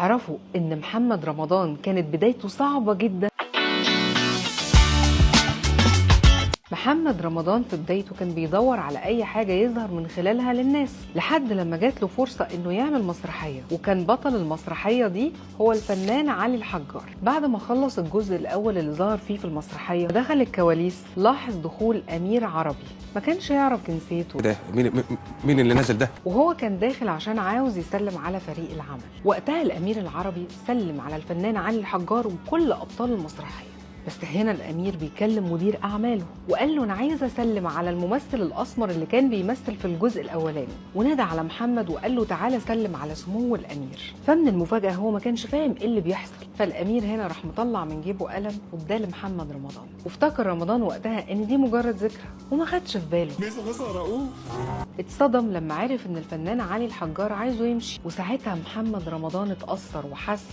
تعرفوا ان محمد رمضان كانت بدايته صعبة جدا. محمد رمضان في بدايته كان بيدور على اي حاجة يظهر من خلالها للناس، لحد لما جات له فرصة انه يعمل مسرحية، وكان بطل المسرحية دي هو الفنان علي الحجار. بعد ما خلص الجزء الاول اللي ظهر فيه في المسرحية ودخل الكواليس، لاحظ دخول امير عربي ما كانش يعرف جنسيته. ده مين اللي نزل ده؟ وهو كان داخل عشان عاوز يسلم على فريق العمل. وقتها الامير العربي سلم على الفنان علي الحجار وكل ابطال المسرحية. بس هنا الامير بيكلم مدير اعماله وقال له انا عايز اسلم على الممثل الاسمر اللي كان بيمثل في الجزء الاولاني، ونادى على محمد وقال له تعالى سلم على سمو الامير. فمن المفاجاه هو ما كانش فاهم ايه اللي بيحصل، فالامير هنا راح مطلع من جيبه قلم واداه لمحمد رمضان، وافتكر رمضان وقتها ان دي مجرد ذكرى وما خدش في باله. اتصدم لما عرف ان الفنان علي الحجار عايزه يمشي، وساعتها محمد رمضان اتأثر وحس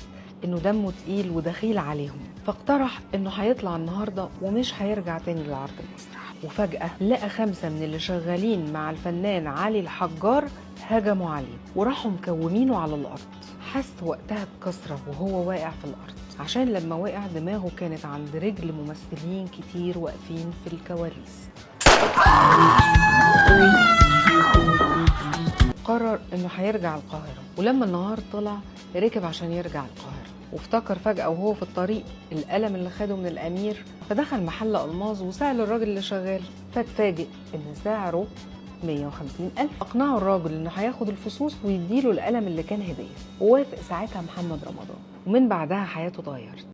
انه دمه تقيل ودخيل عليهم، فاقترح انه هيطلع النهارده ومش هيرجع تاني للعرض المسرحي. وفجأة لقى 5 من اللي شغالين مع الفنان علي الحجار هجموا عليه وراحوا مكومينه على الارض. حس وقتها بكسرة وهو واقع في الارض، عشان لما وقع دماغه كانت عند رجل ممثلين كتير واقفين في الكواليس. قرر انه هيرجع القاهرة، ولما النهار طلع ركب عشان يرجع القاهرة، وافتكر فجأة وهو في الطريق القلم اللي خده من الأمير، فدخل محل ألماظ وسأل الراجل اللي شغال، فاتفاجئ إن سعره 150,000. أقنعه الراجل إنه هياخد الفصوص ويديله القلم اللي كان هدية، ووافق ساعتها محمد رمضان، ومن بعدها حياته اتغيرت.